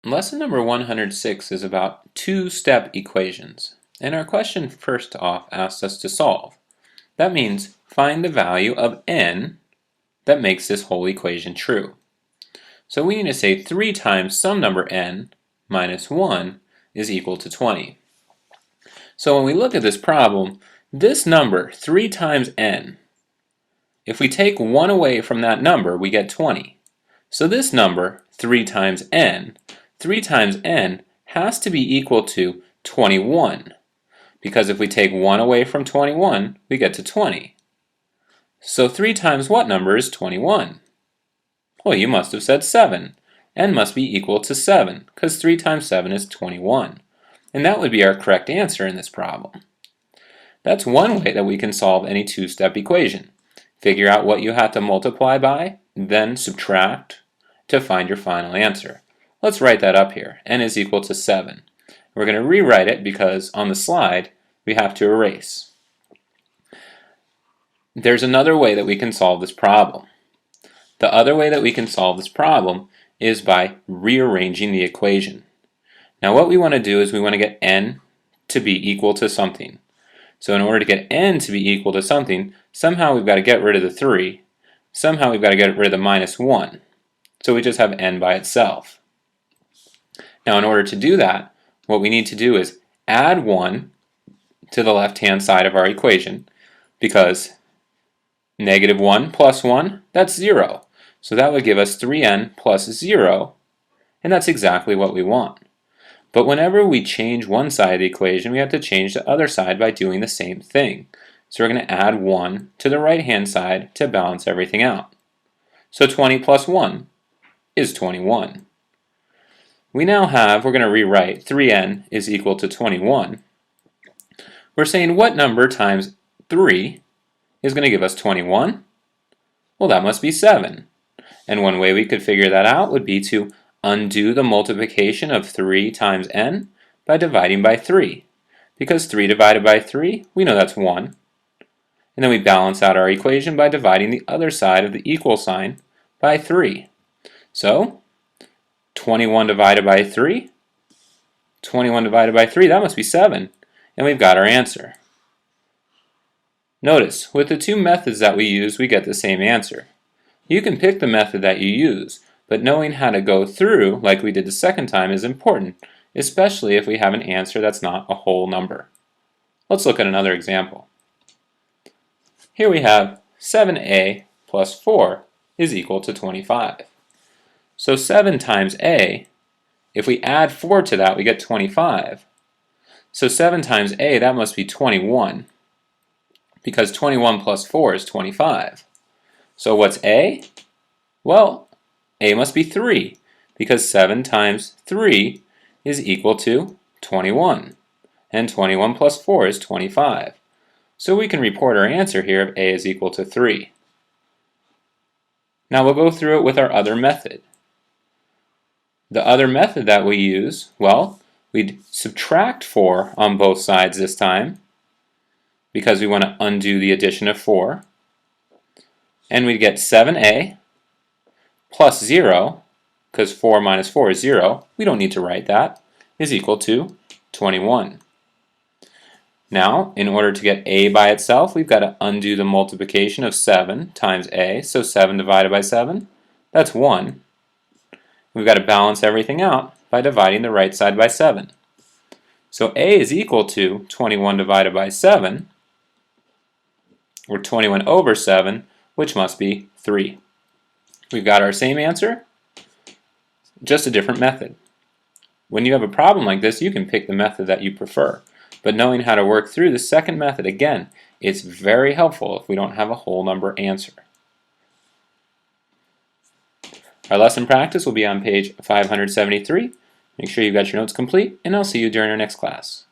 Lesson number 106 is about two-step equations, and our question first off asks us to solve. That means find the value of n that makes this whole equation true. So we need to say 3 times some number n minus 1 is equal to 20. So when we look at this problem, this number, 3 times n, if we take 1 away from that number, we get 20. So this number, 3 times n has to be equal to 21, because if we take 1 away from 21, we get to 20. So 3 times what number is 21? Well, you must have said 7. N must be equal to 7, because 3 times 7 is 21. And that would be our correct answer in this problem. That's one way that we can solve any two-step equation. Figure out what you have to multiply by, then subtract to find your final answer. Let's write that up here. N is equal to 7. We're going to rewrite it because on the slide we have to erase. There's another way that we can solve this problem. The other way that we can solve this problem is by rearranging the equation. Now what we want to do is we want to get n to be equal to something. So in order to get n to be equal to something, somehow we've got to get rid of the 3. Somehow we've got to get rid of the minus 1. So we just have n by itself. Now in order to do that, what we need to do is add 1 to the left-hand side of our equation, because negative 1 plus 1, that's 0. So that would give us 3n plus 0, and that's exactly what we want. But whenever we change one side of the equation, we have to change the other side by doing the same thing. So we're going to add 1 to the right-hand side to balance everything out. So 20 plus 1 is 21. We're going to rewrite 3n is equal to 21. We're saying what number times 3 is going to give us 21? Well, that must be 7. And one way we could figure that out would be to undo the multiplication of 3 times n by dividing by 3. Because 3 divided by 3, we know that's 1. And then we balance out our equation by dividing the other side of the equal sign by 3. So 21 divided by 3, that must be 7. And we've got our answer. Notice, with the two methods that we use, we get the same answer. You can pick the method that you use, but knowing how to go through, like we did the second time, is important, especially if we have an answer that's not a whole number. Let's look at another example. Here we have 7a plus 4 is equal to 25. So 7 times a, if we add 4 to that, we get 25. So 7 times a, that must be 21, because 21 plus 4 is 25. So what's a? Well, a must be 3, because 7 times 3 is equal to 21, and 21 plus 4 is 25. So we can report our answer here of a is equal to 3. Now we'll go through it with our other method. The other method that we use, well, we'd subtract 4 on both sides this time, because we want to undo the addition of 4. And we'd get 7a plus 0, because 4 minus 4 is 0, we don't need to write that, is equal to 21. Now, in order to get a by itself, we've got to undo the multiplication of 7 times a, so 7 divided by 7, that's 1. We've got to balance everything out by dividing the right side by 7. So a is equal to 21 divided by 7, or 21 over 7, which must be 3. We've got our same answer, just a different method. When you have a problem like this, you can pick the method that you prefer. But knowing how to work through the second method, again, it's very helpful if we don't have a whole number answer. Our lesson practice will be on page 573. Make sure you've got your notes complete, and I'll see you during our next class.